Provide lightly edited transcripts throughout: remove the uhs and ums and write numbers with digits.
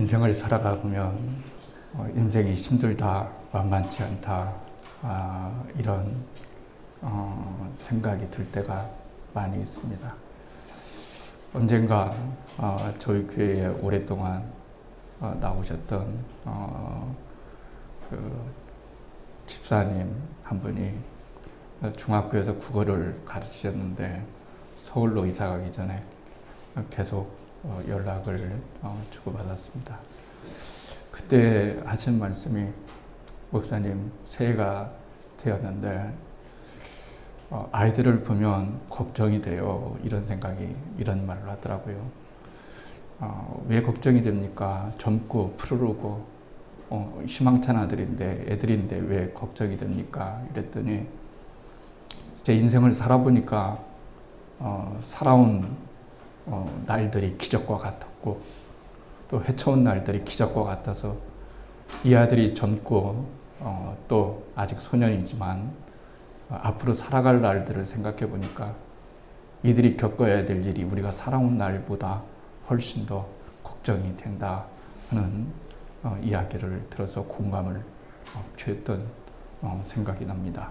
인생을 살아가 보면 인생이 힘들다, 만만치 않다, 이런 생각이 들 때가 많이 있습니다. 언젠가 저희 교회에 오랫동안 나오셨던 그 집사님 한 분이 중학교에서 국어를 가르치셨는데 서울로 이사 가기 전에 계속 연락을 주고받았습니다. 그때 하신 말씀이, 목사님, 새해가 되었는데 아이들을 보면 걱정이 돼요. 이런 말을 하더라고요. 왜 걱정이 됩니까? 젊고 푸르르고 희망찬 애들인데 왜 걱정이 됩니까? 이랬더니 제 인생을 살아보니까 살아온 날들이 기적과 같았고 또 헤쳐온 날들이 기적과 같아서 이 아들이 젊고 또 아직 소년이지만 앞으로 살아갈 날들을 생각해 보니까 이들이 겪어야 될 일이 우리가 살아온 날보다 훨씬 더 걱정이 된다 하는 이야기를 들어서 공감을 표했던 생각이 납니다.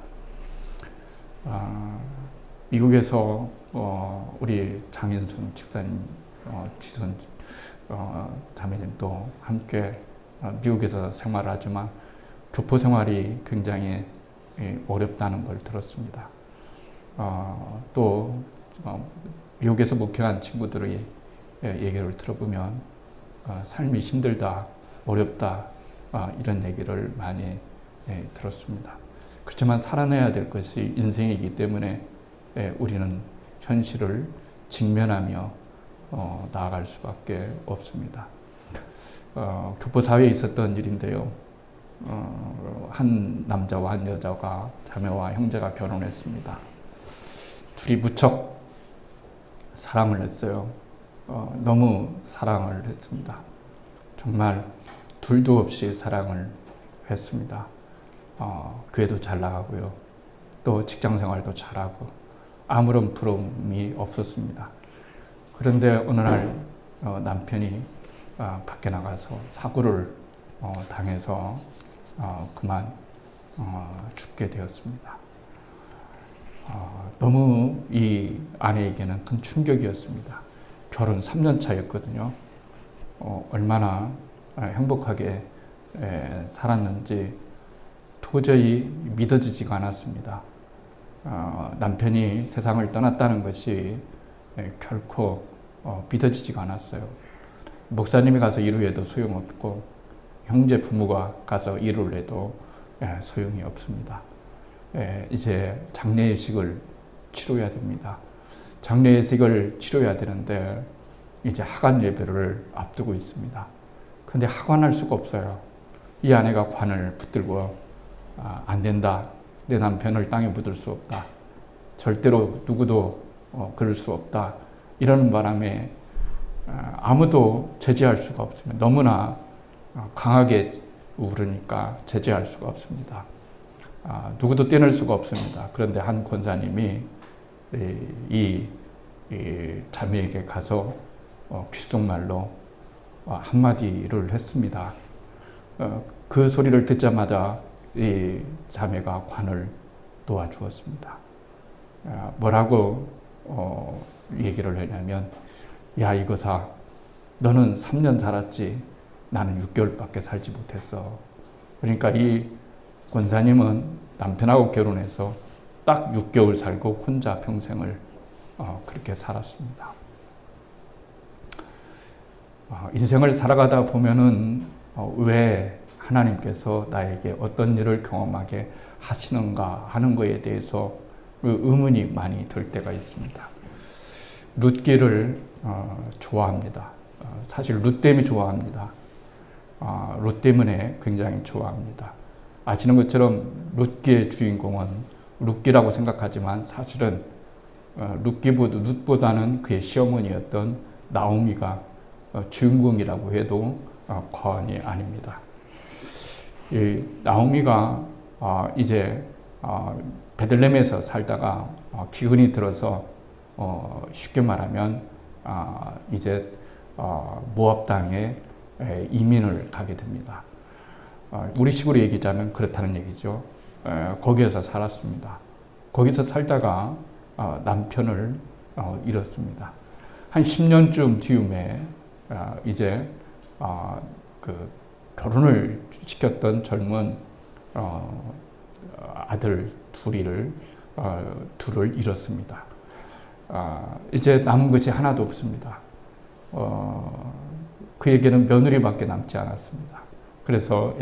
미국에서 우리 장인순 집사님, 지순 자매님도 함께 미국에서 생활하지만 교포 생활이 굉장히 어렵다는 걸 들었습니다. 또 미국에서 목회한 친구들의 얘기를 들어보면 삶이 힘들다, 어렵다, 이런 얘기를 많이 들었습니다. 그렇지만 살아내야 될 것이 인생이기 때문에 우리는 현실을 직면하며 나아갈 수밖에 없습니다. 교포 사회에 있었던 일인데요. 한 남자와 한 여자가, 자매와 형제가 결혼했습니다. 둘이 무척 사랑을 했어요. 너무 사랑을 했습니다. 정말 둘도 없이 사랑을 했습니다. 교회도 잘 나가고요. 또 직장 생활도 잘하고 아무런 부러움이 없었습니다. 그런데 어느 날 남편이 밖에 나가서 사고를 당해서 그만 죽게 되었습니다. 너무 이 아내에게는 큰 충격이었습니다. 결혼 3년 차였거든요. 얼마나 행복하게 살았는지 도저히 믿어지지가 않았습니다. 남편이 세상을 떠났다는 것이 결코 믿어지지가 않았어요. 목사님이 가서 위로해도 소용없고 형제 부모가 가서 위로를 해도 소용이 없습니다. 이제 장례의식을 치러야 됩니다. 장례의식을 치러야 되는데 이제 하관 예배를 앞두고 있습니다. 근데 하관할 수가 없어요. 이 아내가 관을 붙들고 안 된다. 내 남편을 땅에 묻을 수 없다. 절대로 누구도 그럴 수 없다. 이러는 바람에 아무도 제지할 수가 없습니다. 너무나 강하게 울으니까 제지할 수가 없습니다. 누구도 떼낼 수가 없습니다. 그런데 한 권사님이 이 자매에게 가서 귓속말로 한마디를 했습니다. 그 소리를 듣자마자 이 자매가 관을 놓아주었습니다. 뭐라고 얘기를 했냐면, 야 이거사, 너는 3년 살았지 나는 6개월밖에 살지 못했어. 그러니까 이 권사님은 남편하고 결혼해서 딱 6개월 살고 혼자 평생을 그렇게 살았습니다. 인생을 살아가다 보면은 왜 하나님께서 나에게 어떤 일을 경험하게 하시는가 하는 것에 대해서 의문이 많이 들 때가 있습니다. 룻기를 좋아합니다. 사실 룻댐이 좋아합니다. 룻 때문에 굉장히 좋아합니다. 아시는 것처럼 룻기의 주인공은 룻기라고 생각하지만 사실은 룻보다는 그의 시어머니였던 나오미가 주인공이라고 해도 과언이 아닙니다. 이 나오미가 이제 베들레헴에서 살다가 기근이 들어서 쉽게 말하면 이제 모압 땅에 이민을 가게 됩니다. 우리 식으로 얘기하자면 그렇다는 얘기죠. 거기에서 살았습니다. 거기서 살다가 남편을 잃었습니다. 한 10년쯤 뒤에 이제 그 결혼을 시켰던 젊은 아들 둘을 잃었습니다. 이제 남은 것이 하나도 없습니다. 그에게는 며느리밖에 남지 않았습니다. 그래서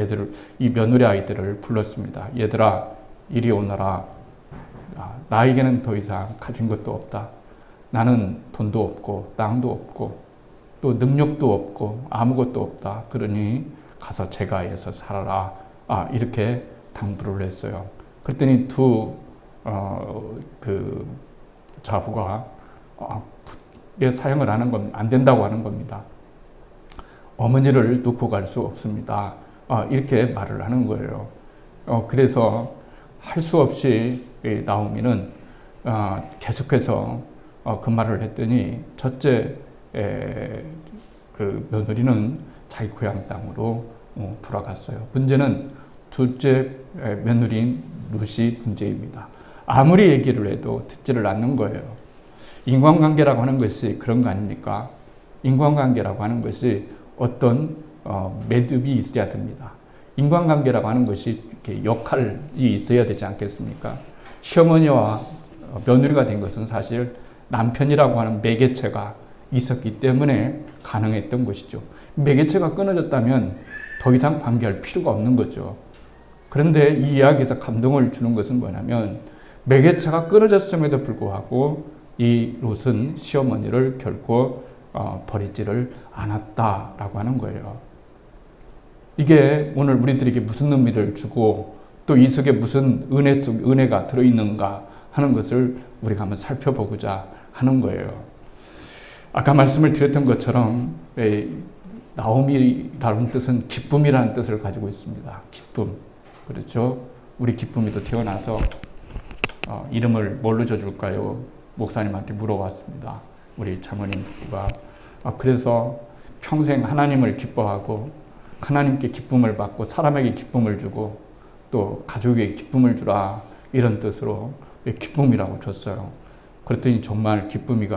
이 며느리 아이들을 불렀습니다. 얘들아, 이리 오너라. 나에게는 더 이상 가진 것도 없다. 나는 돈도 없고 땅도 없고 또 능력도 없고 아무것도 없다. 그러니 가서 제가에서 살아라. 이렇게 당부를 했어요. 그랬더니 그 좌부가 사용을 하는 겁니다. 안 된다고 하는 겁니다. 어머니를 놓고 갈 수 없습니다. 이렇게 말을 하는 거예요. 그래서 할 수 없이 나오미는 계속해서 그 말을 했더니 첫째 그 며느리는 자기 고향 땅으로 돌아갔어요. 문제는 둘째 며느리인 룻이 문제입니다. 아무리 얘기를 해도 듣지를 않는 거예요. 인간관계라고 하는 것이 그런 거 아닙니까? 인간관계라고 하는 것이 어떤 매듭이 있어야 됩니다. 인간관계라고 하는 것이 이렇게 역할이 있어야 되지 않겠습니까? 시어머니와 며느리가 된 것은 사실 남편이라고 하는 매개체가 있었기 때문에 가능했던 것이죠. 매개체가 끊어졌다면 더 이상 관계할 필요가 없는 거죠. 그런데 이 이야기에서 감동을 주는 것은 뭐냐면 매개체가 끊어졌음에도 불구하고 이 롯은 시어머니를 결코 버리지를 않았다라고 하는 거예요. 이게 오늘 우리들에게 무슨 의미를 주고 또 이 속에 무슨 은혜가 들어있는가 하는 것을 우리가 한번 살펴보고자 하는 거예요. 아까 말씀을 드렸던 것처럼 나오미라는 뜻은 기쁨이라는 뜻을 가지고 있습니다. 기쁨. 그렇죠? 우리 기쁨이도 태어나서 이름을 뭘로 줘줄까요? 목사님한테 물어봤습니다. 우리 장모님 부부가. 그래서 평생 하나님을 기뻐하고 하나님께 기쁨을 받고 사람에게 기쁨을 주고 또 가족에게 기쁨을 주라 이런 뜻으로 기쁨이라고 줬어요. 그랬더니 정말 기쁨이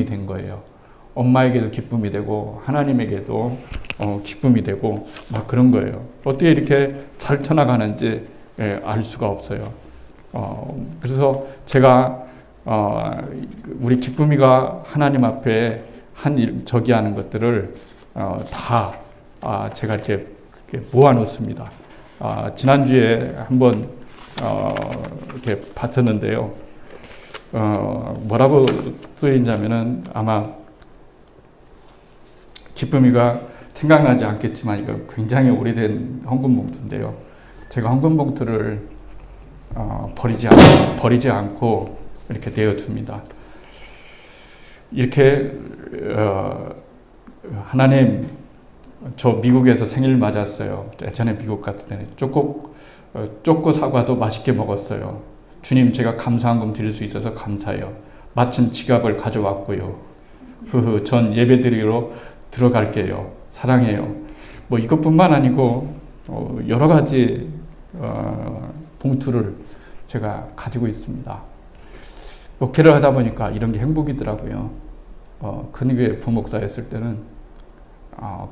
된 거예요. 엄마에게도 기쁨이 되고 하나님에게도 기쁨이 되고 막 그런 거예요. 어떻게 이렇게 잘 쳐나가는지 알 수가 없어요. 그래서 제가 우리 기쁨이가 하나님 앞에 저기 하는 것들을 다 제가 이렇게 모아놓습니다. 지난주에 한번 이렇게 봤었는데요. 뭐라고 쓰여있냐면은 아마 기쁨이가 생각나지 않겠지만 이거 굉장히 오래된 헌금 봉투인데요. 제가 헌금 봉투를 버리지 않고 이렇게 내어둡니다. 이렇게 하나님, 저 미국에서 생일 맞았어요. 예전에 미국 갔을 때는 쪼꼬 사과도 맛있게 먹었어요. 주님, 제가 감사한금 드릴 수 있어서 감사해요. 마침 지갑을 가져왔고요. 전 예배드리러 들어갈게요. 사랑해요. 뭐 이것뿐만 아니고 여러 가지 봉투를 제가 가지고 있습니다. 목회를 하다 보니까 이런 게 행복이더라고요. 큰교회 부목사였을 때는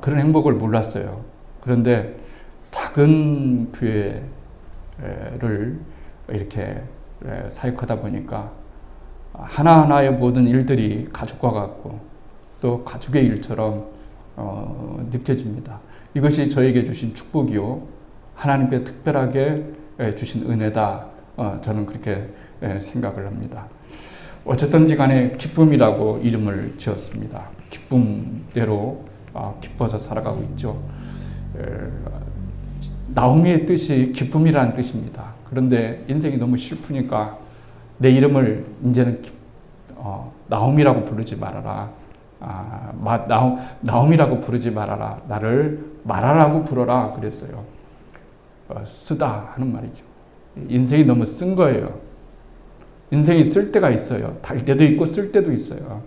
그런 행복을 몰랐어요. 그런데 작은 교회를 이렇게 사역하다 보니까 하나하나의 모든 일들이 가족과 같고 또 가족의 일처럼 느껴집니다. 이것이 저에게 주신 축복이요, 하나님께 특별하게 주신 은혜다. 저는 그렇게 생각을 합니다. 어쨌든지 간에 기쁨이라고 이름을 지었습니다. 기쁨대로 기뻐서 살아가고 있죠. 나오미의 뜻이 기쁨이라는 뜻입니다. 그런데 인생이 너무 슬프니까 내 이름을 이제는 나오미라고 부르지 말아라. 나오미라고 부르지 말아라. 나를 마라라고 불어라 그랬어요. 쓰다 하는 말이죠. 인생이 너무 쓴 거예요. 인생이 쓸 때가 있어요. 달 때도 있고 쓸 때도 있어요.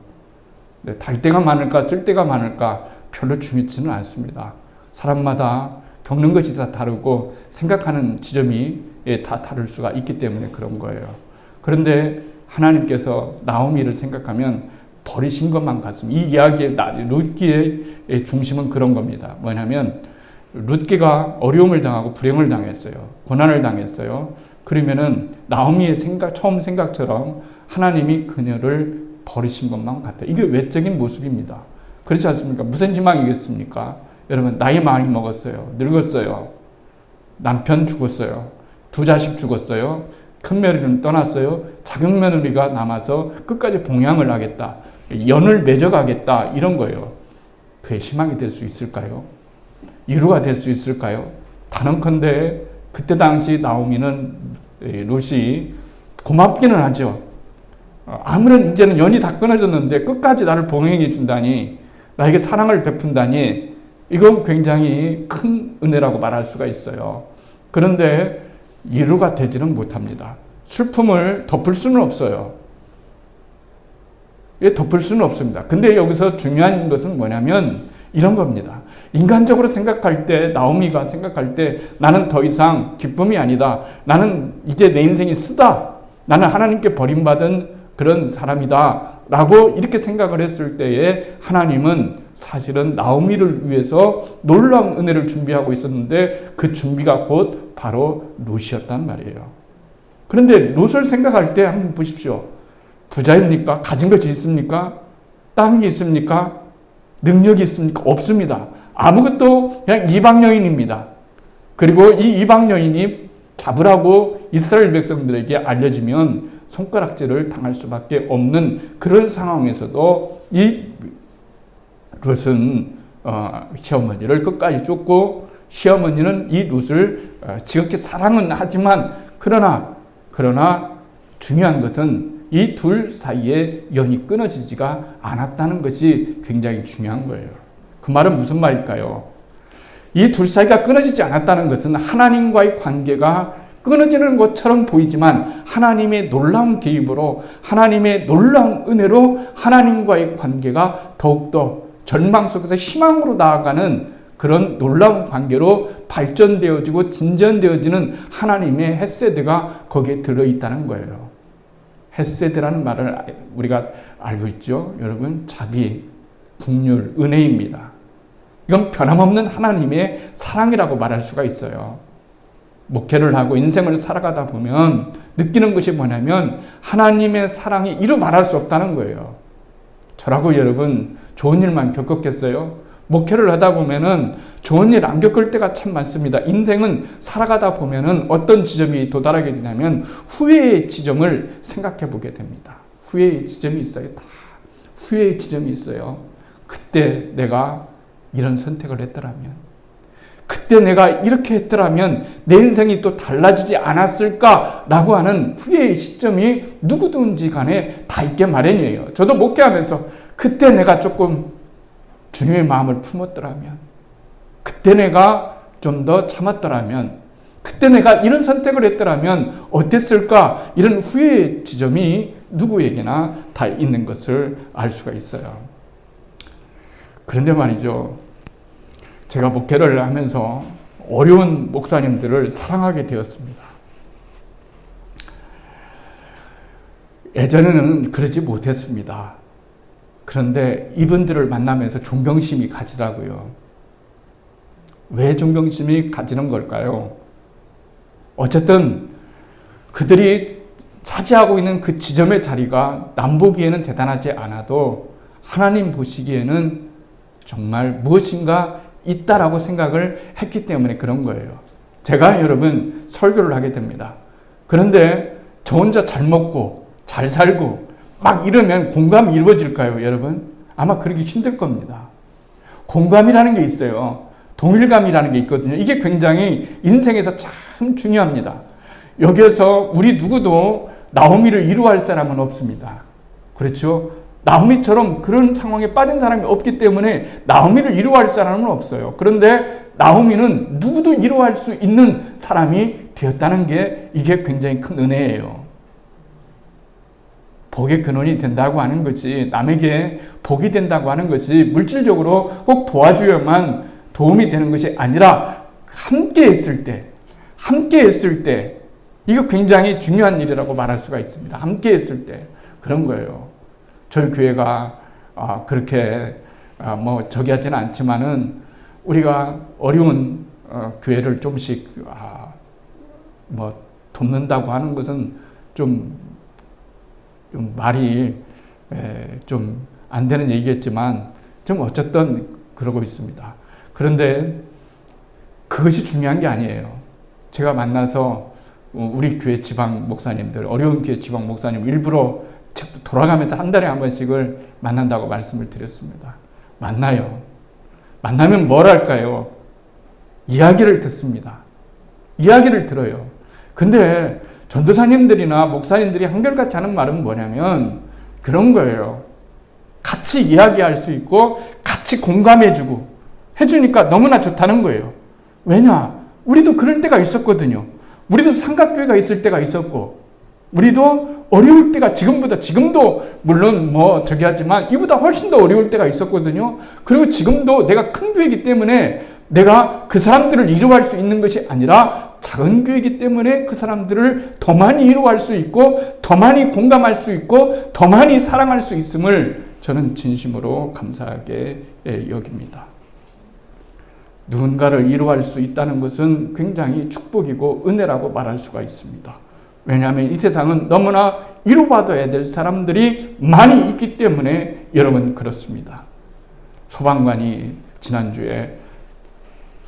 달 때가 많을까 쓸 때가 많을까 별로 중요치는 않습니다. 사람마다 겪는 것이 다 다르고 생각하는 지점이 다 다를 수가 있기 때문에 그런 거예요. 그런데 하나님께서 나오미를 생각하면 버리신 것만 같습니다. 이 이야기의 룻기의 중심은 그런 겁니다. 뭐냐면 룻기가 어려움을 당하고 불행을 당했어요. 고난을 당했어요. 그러면은 나오미의 처음 생각처럼 하나님이 그녀를 버리신 것만 같아요. 이게 외적인 모습입니다. 그렇지 않습니까? 무슨 희망이겠습니까? 여러분, 나이 많이 먹었어요. 늙었어요. 남편 죽었어요. 2자식 죽었어요. 큰 며느리는 떠났어요. 작은 며느리가 남아서 끝까지 봉양을 하겠다. 연을 맺어가겠다. 이런 거예요. 그게 희망이 될 수 있을까요? 위로가 될 수 있을까요? 단언컨대 그때 당시 나오미는 룻이 고맙기는 하죠. 아무런 이제는 연이 다 끊어졌는데 끝까지 나를 봉행해 준다니, 나에게 사랑을 베푼다니, 이건 굉장히 큰 은혜라고 말할 수가 있어요. 그런데 위로가 되지는 못합니다. 슬픔을 덮을 수는 없어요. 덮을 수는 없습니다. 근데 여기서 중요한 것은 뭐냐면 이런 겁니다. 인간적으로 생각할 때, 나오미가 생각할 때 나는 더 이상 기쁨이 아니다. 나는 이제 내 인생이 쓰다. 나는 하나님께 버림받은 그런 사람이다. 라고 이렇게 생각을 했을 때에 하나님은 사실은 나오미를 위해서 놀라운 은혜를 준비하고 있었는데 그 준비가 곧 바로 룻이었단 말이에요. 그런데 룻을 생각할 때 한번 보십시오. 부자입니까? 가진 것이 있습니까? 땅이 있습니까? 능력이 있습니까? 없습니다. 아무것도 그냥 이방 여인입니다. 그리고 이 이방 여인이 잡으라고 이스라엘 백성들에게 알려지면 손가락질을 당할 수밖에 없는 그런 상황에서도 이 룻은 시어머니를 끝까지 쫓고, 시어머니는 이 룻을 지극히 사랑은 하지만 그러나 중요한 것은 이 둘 사이에 연이 끊어지지가 않았다는 것이 굉장히 중요한 거예요. 그 말은 무슨 말일까요? 이 둘 사이가 끊어지지 않았다는 것은 하나님과의 관계가 끊어지는 것처럼 보이지만 하나님의 놀라운 개입으로, 하나님의 놀라운 은혜로 하나님과의 관계가 더욱더 절망 속에서 희망으로 나아가는 그런 놀라운 관계로 발전되어지고 진전되어지는 하나님의 헤세드가 거기에 들어있다는 거예요. 헤세드라는 말을 우리가 알고 있죠. 여러분, 자비, 긍휼, 은혜입니다. 이건 변함없는 하나님의 사랑이라고 말할 수가 있어요. 목회를 하고 인생을 살아가다 보면 느끼는 것이 뭐냐면 하나님의 사랑이 이루 말할 수 없다는 거예요. 저라고 여러분 좋은 일만 겪었겠어요? 목회를 하다 보면은 좋은 일 안 겪을 때가 참 많습니다. 인생은 살아가다 보면은 어떤 지점이 도달하게 되냐면 후회의 지점을 생각해 보게 됩니다. 후회의 지점이 있어요. 다 후회의 지점이 있어요. 그때 내가 이런 선택을 했더라면, 그때 내가 이렇게 했더라면 내 인생이 또 달라지지 않았을까라고 하는 후회의 시점이 누구든지 간에 다 있게 마련이에요. 저도 목회하면서 그때 내가 조금 주님의 마음을 품었더라면, 그때 내가 좀 더 참았더라면, 그때 내가 이런 선택을 했더라면 어땠을까? 이런 후회의 지점이 누구에게나 다 있는 것을 알 수가 있어요. 그런데 말이죠, 제가 목회를 하면서 어려운 목사님들을 사랑하게 되었습니다. 예전에는 그러지 못했습니다. 그런데 이분들을 만나면서 존경심이 가지더라고요. 왜 존경심이 가지는 걸까요? 어쨌든 그들이 차지하고 있는 그 지점의 자리가 남 보기에는 대단하지 않아도 하나님 보시기에는 정말 무엇인가 있다라고 생각을 했기 때문에 그런 거예요. 제가 여러분 설교를 하게 됩니다. 그런데 저 혼자 잘 먹고 잘 살고 막 이러면 공감이 이루어질까요, 여러분? 아마 그러기 힘들 겁니다. 공감이라는 게 있어요. 동일감이라는 게 있거든요. 이게 굉장히 인생에서 참 중요합니다. 여기에서 우리 누구도 나오미를 이루할 사람은 없습니다. 그렇죠? 나오미처럼 그런 상황에 빠진 사람이 없기 때문에 나오미를 이루할 사람은 없어요. 그런데 나오미는 누구도 이루할 수 있는 사람이 되었다는 게 이게 굉장히 큰 은혜예요. 복의 근원이 된다고 하는 것이, 남에게 복이 된다고 하는 것이 물질적으로 꼭 도와주야만 도움이 되는 것이 아니라 함께 했을 때 이거 굉장히 중요한 일이라고 말할 수가 있습니다. 함께 했을 때 그런 거예요. 저희 교회가 그렇게 저기 하지는 않지만은 우리가 어려운 교회를 좀씩 돕는다고 하는 것은 좀 말이 좀 안 되는 얘기겠지만 좀 어쨌든 그러고 있습니다. 그런데 그것이 중요한 게 아니에요. 제가 만나서 우리 교회 지방 목사님들, 어려운 교회 지방 목사님 일부러 돌아가면서 한 달에 한 번씩을 만난다고 말씀을 드렸습니다. 만나요. 만나면 뭘 할까요? 이야기를 듣습니다. 이야기를 들어요. 근데 전도사님들이나 목사님들이 한결같이 하는 말은 뭐냐면 그런 거예요. 같이 이야기할 수 있고 같이 공감해주고 해주니까 너무나 좋다는 거예요. 왜냐? 우리도 그럴 때가 있었거든요. 우리도 삼각교회가 있을 때가 있었고, 우리도 어려울 때가 지금도 물론 저기 하지만 이보다 훨씬 더 어려울 때가 있었거든요. 그리고 지금도 내가 큰 교회이기 때문에 내가 그 사람들을 위로할 수 있는 것이 아니라 작은 교회이기 때문에 그 사람들을 더 많이 위로할 수 있고 더 많이 공감할 수 있고 더 많이 사랑할 수 있음을 저는 진심으로 감사하게 여깁니다. 누군가를 위로할 수 있다는 것은 굉장히 축복이고 은혜라고 말할 수가 있습니다. 왜냐하면 이 세상은 너무나 위로받아야 될 사람들이 많이 있기 때문에 여러분 그렇습니다. 소방관이 지난주에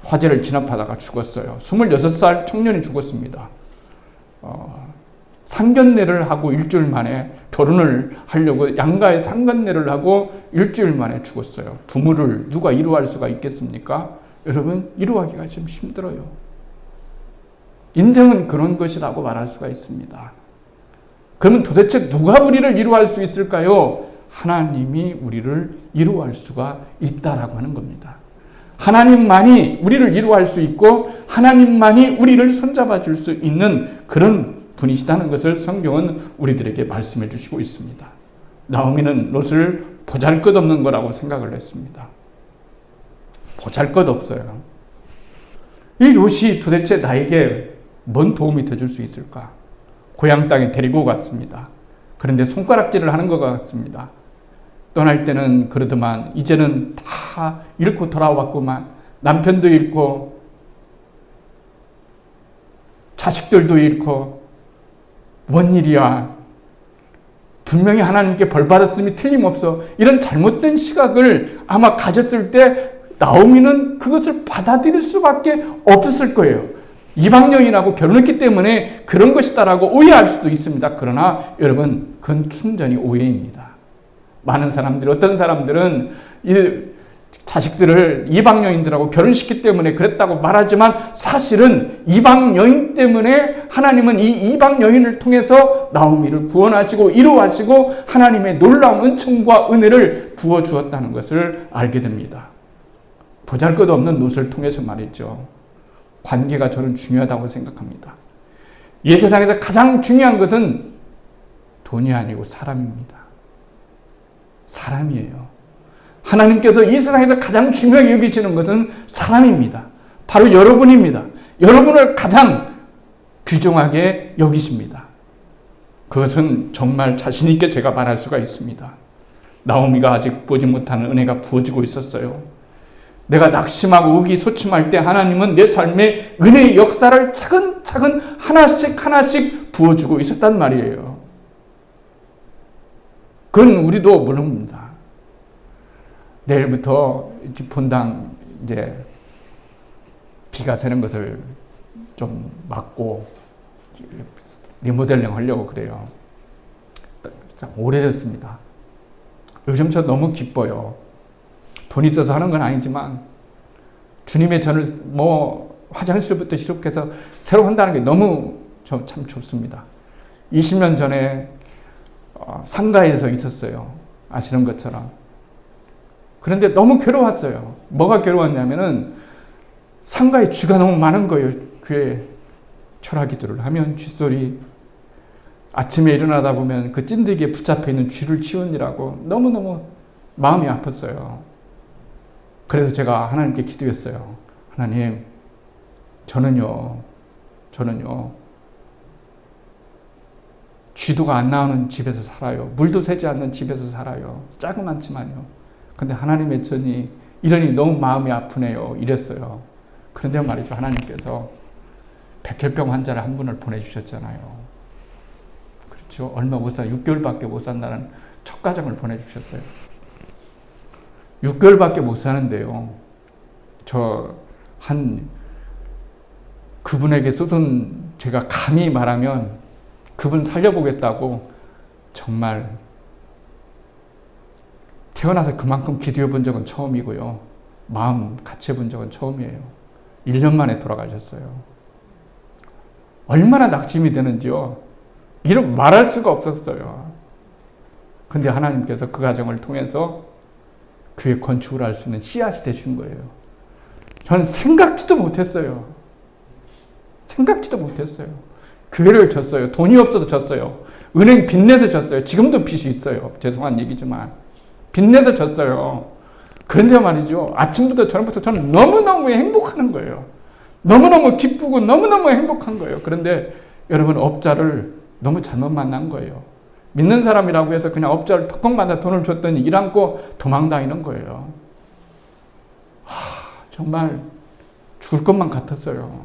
화재를 진압하다가 죽었어요. 26살 청년이 죽었습니다. 상견례를 하고 일주일 만에 결혼을 하려고 양가에 상견례를 하고 일주일 만에 죽었어요. 부모를 누가 위로할 수가 있겠습니까? 여러분, 위로하기가 좀 힘들어요. 인생은 그런 것이라고 말할 수가 있습니다. 그러면 도대체 누가 우리를 위로할 수 있을까요? 하나님이 우리를 위로할 수가 있다라고 하는 겁니다. 하나님만이 우리를 위로할 수 있고 하나님만이 우리를 손잡아 줄 수 있는 그런 분이시다는 것을 성경은 우리들에게 말씀해 주시고 있습니다. 나오미는 롯을 보잘것없는 거라고 생각을 했습니다. 보잘것없어요. 이 롯이 도대체 나에게 뭔 도움이 되줄 수 있을까? 고향 땅에 데리고 갔습니다. 그런데 손가락질을 하는 것 같습니다. 떠날 때는 그러더만 이제는 다 잃고 돌아왔구만. 남편도 잃고 자식들도 잃고 뭔 일이야. 분명히 하나님께 벌 받았음이 틀림없어. 이런 잘못된 시각을 아마 가졌을 때 나오미는 그것을 받아들일 수밖에 없었을 거예요. 이방 여인하고 결혼했기 때문에 그런 것이다라고 오해할 수도 있습니다. 그러나 여러분, 그건 충전히 오해입니다. 많은 사람들이, 어떤 사람들은 이 자식들을 이방 여인들하고 결혼시켰기 때문에 그랬다고 말하지만 사실은 이방 여인 때문에 하나님은 이 이방 여인을 통해서 나오미를 구원하시고 위로하시고 하나님의 놀라운 은총과 은혜를 부어주었다는 것을 알게 됩니다. 보잘것없는 롯을 통해서 말이죠. 관계가 저는 중요하다고 생각합니다. 이 세상에서 가장 중요한 것은 돈이 아니고 사람입니다. 사람이에요. 하나님께서 이 세상에서 가장 중요하게 여기시는 것은 사람입니다. 바로 여러분입니다. 여러분을 가장 귀중하게 여기십니다. 그것은 정말 자신 있게 제가 말할 수가 있습니다. 나오미가 아직 보지 못하는 은혜가 부어지고 있었어요. 내가 낙심하고 의기소침할 때 하나님은 내 삶에 은혜의 역사를 차근차근 하나씩 부어주고 있었단 말이에요. 그건 우리도 모릅니다. 내일부터 본당 이제 비가 새는 것을 좀 막고 리모델링 하려고 그래요. 참 오래됐습니다. 요즘 저 너무 기뻐요. 돈 있어서 하는 건 아니지만 주님의 전을 화장실부터 시작해서 새로 한다는 게 너무 참 좋습니다. 20년 전에 상가에서 있었어요. 아시는 것처럼. 그런데 너무 괴로웠어요. 뭐가 괴로웠냐면은 상가에 쥐가 너무 많은 거예요. 귀에 철화기도를 하면 쥐소리, 아침에 일어나다 보면 그 찐득이에 붙잡혀 있는 쥐를 치우느라고 너무너무 마음이 아팠어요. 그래서 제가 하나님께 기도했어요. 하나님, 저는요, 쥐도가 안 나오는 집에서 살아요. 물도 새지 않는 집에서 살아요. 자그만지만요. 근데 하나님의 전이 이러니 너무 마음이 아프네요. 이랬어요. 그런데 말이죠. 하나님께서 백혈병 환자를 한 분을 보내주셨잖아요. 그렇죠. 얼마 못 산, 6개월밖에 못 산다는 첫 가정을 보내주셨어요. 6개월밖에 못 사는데요. 그분에게 쏟은, 제가 감히 말하면 그분 살려보겠다고 정말 태어나서 그만큼 기도해 본 적은 처음이고요. 마음 같이 해본 적은 처음이에요. 1년 만에 돌아가셨어요. 얼마나 낙심이 되는지요. 이런 말할 수가 없었어요. 근데 하나님께서 그 과정을 통해서 교회 건축을 할 수 있는 씨앗이 되신 거예요. 저는 생각지도 못했어요. 교회를 졌어요. 돈이 없어서 졌어요. 은행 빚내서 졌어요. 지금도 빚이 있어요. 죄송한 얘기지만. 빚내서 졌어요. 그런데 말이죠. 아침부터 저녁부터 저는 너무너무 행복하는 거예요. 너무너무 기쁘고 너무너무 행복한 거예요. 그런데 여러분, 업자를 너무 잘못 만난 거예요. 믿는 사람이라고 해서 그냥 업자를 턱턱 만나 돈을 줬더니 일 않고 도망다니는 거예요. 정말 죽을 것만 같았어요.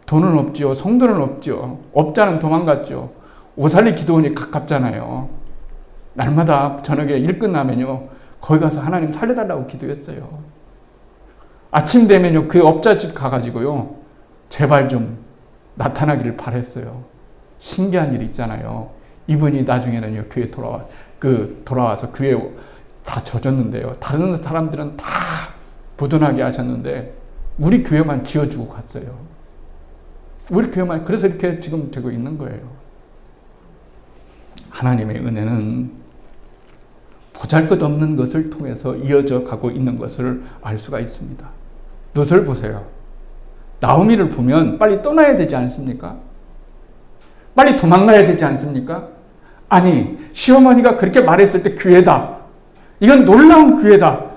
돈은 없지요. 성도는 없지요. 업자는 도망갔죠. 오살리 기도원이 가깝잖아요. 날마다 저녁에 일 끝나면요, 거기 가서 하나님 살려달라고 기도했어요. 아침 되면요, 그 업자 집 가가지고요, 제발 좀 나타나기를 바랬어요. 신기한 일 있잖아요. 이분이 나중에는요, 교회 돌아와서 교회 다 젖었는데요. 다른 사람들은 다 부도나게 하셨는데, 우리 교회만 지어주고 갔어요. 우리 교회만, 그래서 이렇게 지금 되고 있는 거예요. 하나님의 은혜는 보잘것없는 것을 통해서 이어져 가고 있는 것을 알 수가 있습니다. 롯을 보세요. 나오미를 보면 빨리 떠나야 되지 않습니까? 빨리 도망가야 되지 않습니까? 아니, 시어머니가 그렇게 말했을 때 기회다. 이건 놀라운 기회다.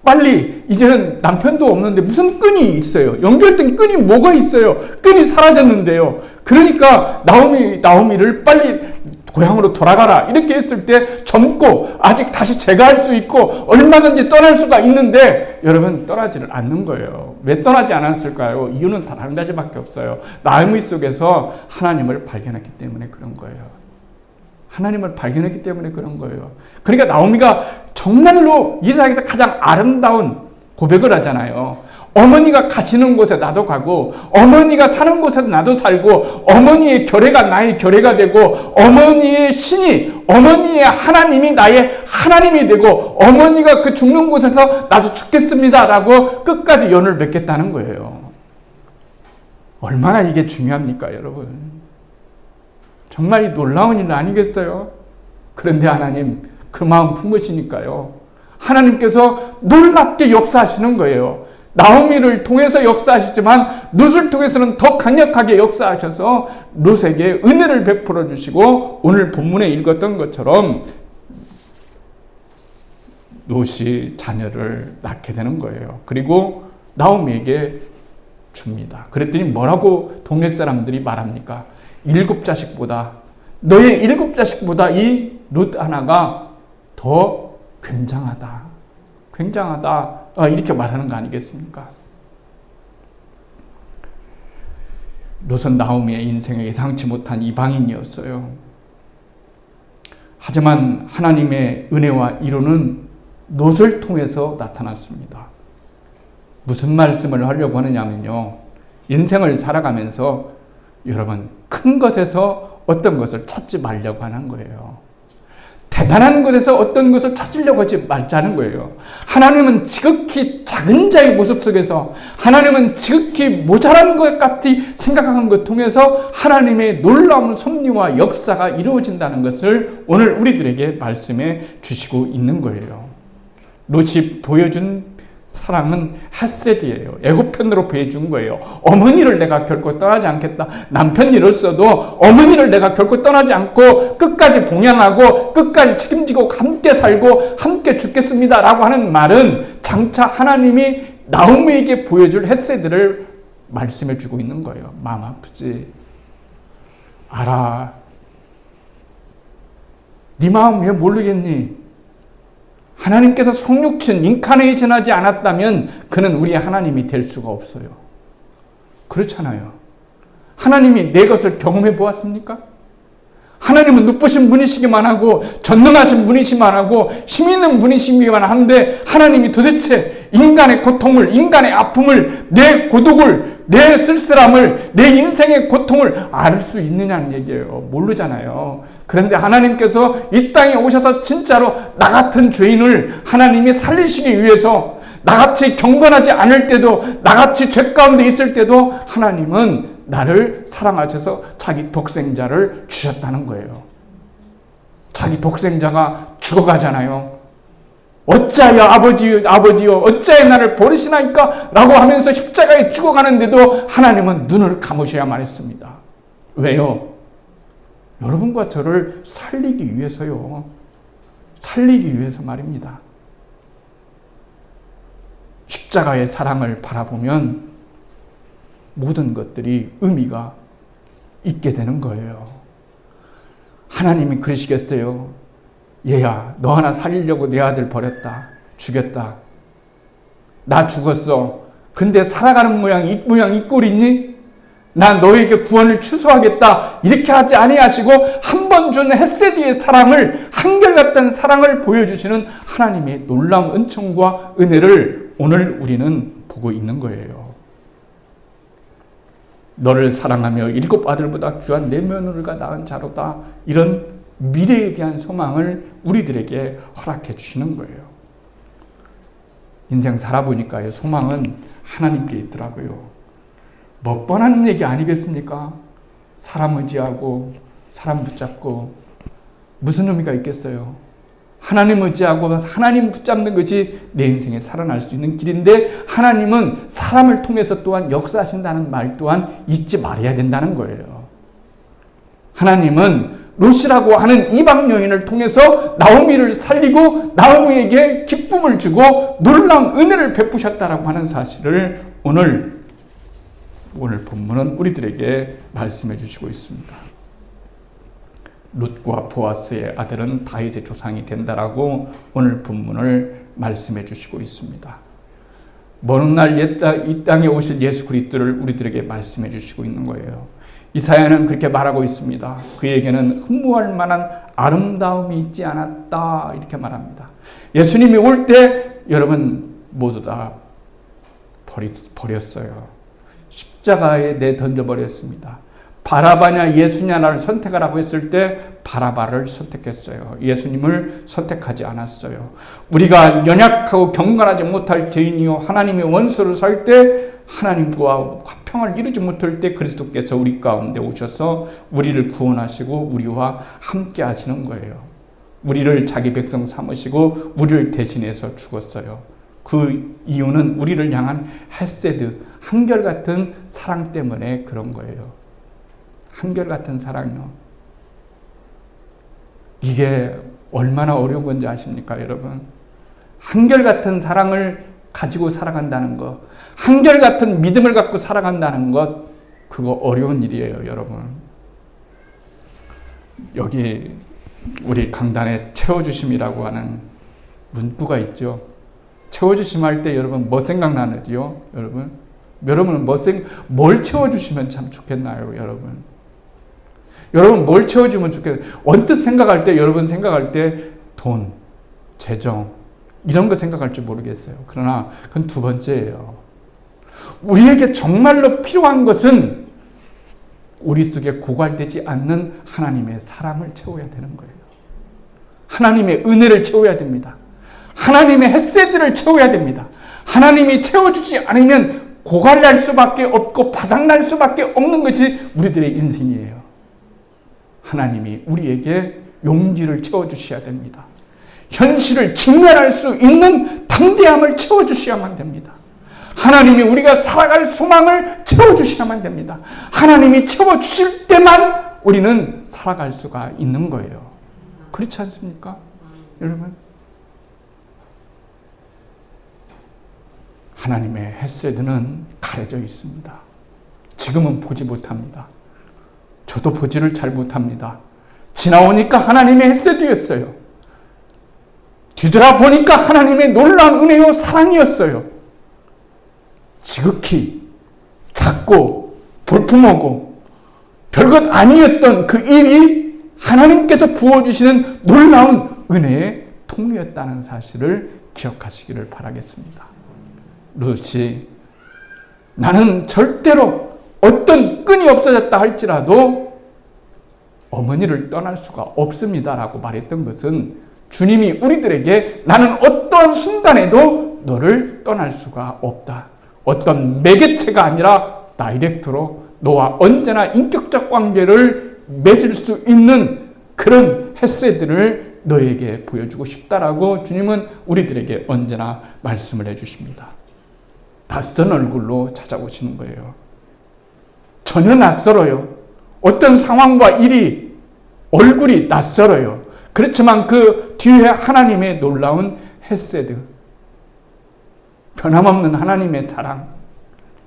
빨리, 이제는 남편도 없는데 무슨 끈이 있어요. 연결된 끈이 뭐가 있어요. 끈이 사라졌는데요. 그러니까 나오미를 빨리 고향으로 돌아가라. 이렇게 했을 때 젊고 아직 다시 재가할 수 있고 얼마든지 떠날 수가 있는데, 여러분, 떠나지를 않는 거예요. 왜 떠나지 않았을까요? 이유는 단 한 가지밖에 없어요. 나오미 속에서 하나님을 발견했기 때문에 그런 거예요. 하나님을 발견했기 때문에 그런 거예요. 그러니까 나오미가 정말로 이 세상에서 가장 아름다운 고백을 하잖아요. 어머니가 가시는 곳에 나도 가고, 어머니가 사는 곳에 나도 살고, 어머니의 결례가 나의 결례가 되고, 어머니의 신이, 어머니의 하나님이 나의 하나님이 되고, 어머니가 그 죽는 곳에서 나도 죽겠습니다 라고 끝까지 연을 맺겠다는 거예요. 얼마나 이게 중요합니까, 여러분? 정말 이 놀라운 일 아니겠어요? 그런데 하나님 그 마음 품으시니까요, 하나님께서 놀랍게 역사하시는 거예요. 나오미를 통해서 역사하시지만 롯을 통해서는 더 강력하게 역사하셔서 롯에게 은혜를 베풀어 주시고, 오늘 본문에 읽었던 것처럼 롯이 자녀를 낳게 되는 거예요. 그리고 나오미에게 줍니다. 그랬더니 뭐라고 동네 사람들이 말합니까? 너의 7자식보다 이 롯 하나가 더 굉장하다. 이렇게 말하는 거 아니겠습니까? 롯은 나오미의 인생에 예상치 못한 이방인이었어요. 하지만 하나님의 은혜와 이루는 롯을 통해서 나타났습니다. 무슨 말씀을 하려고 하느냐면요, 인생을 살아가면서 여러분, 큰 것에서 어떤 것을 찾지 말려고 하는 거예요. 대단한 것에서 어떤 것을 찾으려고 하지 말자는 거예요. 하나님은 지극히 작은 자의 모습 속에서, 하나님은 지극히 모자란 것 같이 생각하는 것 통해서 하나님의 놀라운 섭리와 역사가 이루어진다는 것을 오늘 우리들에게 말씀해 주시고 있는 거예요. 롯이 보여준 사랑은 헤세드예요. 애고편으로 보여준 거예요. 어머니를 내가 결코 떠나지 않겠다. 남편이 이랬어도 어머니를 내가 결코 떠나지 않고 끝까지 봉양하고 끝까지 책임지고 함께 살고 함께 죽겠습니다 라고 하는 말은 장차 하나님이 나오미에게 보여줄 헤세드를 말씀해 주고 있는 거예요. 마음 아프지? 알아. 네 마음 왜 모르겠니? 하나님께서 성육신, 인카네이션 하지 않았다면 그는 우리의 하나님이 될 수가 없어요. 그렇잖아요. 하나님이 내 것을 경험해 보았습니까? 하나님은 눈부신 분이시기만 하고 전능하신 분이시만 하고 힘 있는 분이시기만 한데 하나님이 도대체 인간의 고통을, 인간의 아픔을, 내 고독을, 내 쓸쓸함을, 내 인생의 고통을 알 수 있느냐는 얘기예요. 모르잖아요. 그런데 하나님께서 이 땅에 오셔서 진짜로 나 같은 죄인을 하나님이 살리시기 위해서 나같이 경건하지 않을 때도 나같이 죄 가운데 있을 때도 하나님은 나를 사랑하셔서 자기 독생자를 주셨다는 거예요. 자기 독생자가 죽어가잖아요. 어찌하여 아버지여 어찌하여 나를 버리시나이까 라고 하면서 십자가에 죽어가는데도 하나님은 눈을 감으셔야만 했습니다. 왜요? 여러분과 저를 살리기 위해서요. 살리기 위해서 말입니다. 십자가의 사랑을 바라보면 모든 것들이 의미가 있게 되는 거예요. 하나님이 그러시겠어요? 얘야, 너 하나 살리려고 내 아들 버렸다. 죽였다. 나 죽었어. 근데 살아가는 모양, 이 꼴 있니? 나 너에게 구원을 취소하겠다. 이렇게 하지 아니하시고 한 번 준 헤세드의 사랑을, 한결같은 사랑을 보여주시는 하나님의 놀라운 은총과 은혜를 오늘 우리는 보고 있는 거예요. 너를 사랑하며 7 아들보다 귀한 내 며느리가 낳은 자로다. 이런 미래에 대한 소망을 우리들에게 허락해 주시는 거예요. 인생 살아보니까 소망은 하나님께 있더라고요. 뭐 뻔한 얘기 아니겠습니까? 사람 의지하고 사람 붙잡고 무슨 의미가 있겠어요? 하나님 의지하고 하나님 붙잡는 것이 내 인생에 살아날 수 있는 길인데 하나님은 사람을 통해서 또한 역사하신다는 말 또한 잊지 말아야 된다는 거예요. 하나님은 롯이라고 하는 이방 여인을 통해서 나오미를 살리고 나오미에게 기쁨을 주고 놀라운 은혜를 베푸셨다라고 하는 사실을 오늘 본문은 우리들에게 말씀해 주시고 있습니다. 룻과 보아스의 아들은 다윗의 조상이 된다라고 오늘 본문을 말씀해 주시고 있습니다. 먼 날 이 땅에 오실 예수 그리스도를 우리들에게 말씀해 주시고 있는 거예요. 이사야는 그렇게 말하고 있습니다. 그에게는 흠모할 만한 아름다움이 있지 않았다 이렇게 말합니다. 예수님이 올 때 여러분 모두 다 버렸어요. 십자가에 내던져버렸습니다. 바라바냐 예수냐를 선택하라고 했을 때 바라바를 선택했어요. 예수님을 선택하지 않았어요. 우리가 연약하고 경건하지 못할 죄인이요 하나님의 원수로 설 때 하나님과 화평을 이루지 못할 때 그리스도께서 우리 가운데 오셔서 우리를 구원하시고 우리와 함께 하시는 거예요. 우리를 자기 백성 삼으시고 우리를 대신해서 죽었어요. 그 이유는 우리를 향한 헤세드, 한결같은 사랑 때문에 그런 거예요. 한결같은 사랑이요. 이게 얼마나 어려운 건지 아십니까, 여러분? 한결같은 사랑을 가지고 살아간다는 것, 한결같은 믿음을 갖고 살아간다는 것, 그거 어려운 일이에요, 여러분. 여기 우리 강단에 채워주심이라고 하는 문구가 있죠. 채워주심 할 때 여러분 뭐 생각나는지요? 여러분은 뭘 채워주시면 참 좋겠나요, 여러분? 여러분 뭘 채워주면 좋겠나요? 언뜻 생각할 때, 여러분 생각할 때 돈, 재정 이런 거 생각할 줄 모르겠어요. 그러나 그건 두 번째예요. 우리에게 정말로 필요한 것은 우리 속에 고갈되지 않는 하나님의 사랑을 채워야 되는 거예요. 하나님의 은혜를 채워야 됩니다. 하나님의 헤세드를 채워야 됩니다. 하나님이 채워주지 않으면 고갈날 수밖에 없고 바닥날 수밖에 없는 것이 우리들의 인생이에요. 하나님이 우리에게 용기를 채워주셔야 됩니다. 현실을 직면할 수 있는 담대함을 채워주셔야만 됩니다. 하나님이 우리가 살아갈 소망을 채워주셔야만 됩니다. 하나님이 채워주실 때만 우리는 살아갈 수가 있는 거예요. 그렇지 않습니까? 여러분, 하나님의 헤세드는 가려져 있습니다. 지금은 보지 못합니다. 저도 보지를 잘 못합니다. 지나오니까 하나님의 헤세드였어요. 뒤돌아보니까 하나님의 놀라운 은혜요 사랑이었어요. 지극히 작고 볼품하고 별것 아니었던 그 일이 하나님께서 부어주시는 놀라운 은혜의 통로였다는 사실을 기억하시기를 바라겠습니다. 룻이 나는 절대로 어떤 끈이 없어졌다 할지라도 어머니를 떠날 수가 없습니다라고 말했던 것은 주님이 우리들에게 나는 어떤 순간에도 너를 떠날 수가 없다. 어떤 매개체가 아니라 다이렉트로 너와 언제나 인격적 관계를 맺을 수 있는 그런 헤세드를 너에게 보여주고 싶다라고 주님은 우리들에게 언제나 말씀을 해주십니다. 낯선 얼굴로 찾아오시는 거예요. 전혀 낯설어요. 어떤 상황과 일이 얼굴이 낯설어요. 그렇지만 그 뒤에 하나님의 놀라운 헤세드, 변함없는 하나님의 사랑,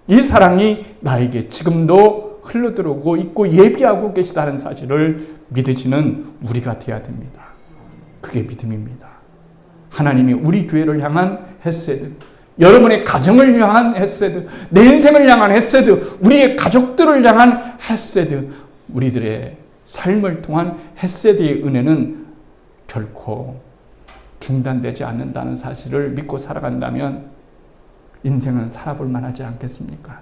이 사랑이 나에게 지금도 흘러들어오고 있고 예비하고 계시다는 사실을 믿으시는 우리가 되어야 됩니다. 그게 믿음입니다. 하나님이 우리 교회를 향한 헤세드, 여러분의 가정을 향한 헤세드, 내 인생을 향한 헤세드, 우리의 가족들을 향한 헤세드, 우리들의 삶을 통한 헤세드의 은혜는 결코 중단되지 않는다는 사실을 믿고 살아간다면 인생은 살아볼 만하지 않겠습니까?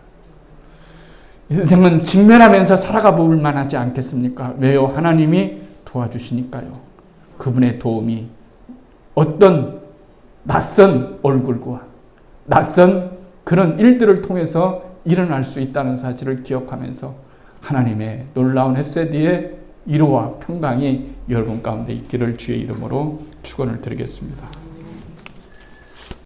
인생은 직면하면서 살아가 볼 만하지 않겠습니까? 왜요? 하나님이 도와주시니까요. 그분의 도움이 어떤 낯선 얼굴과 낯선 그런 일들을 통해서 일어날 수 있다는 사실을 기억하면서 하나님의 놀라운 헤세드의 위로와 평강이 여러분 가운데 있기를 주의 이름으로 축원을 드리겠습니다.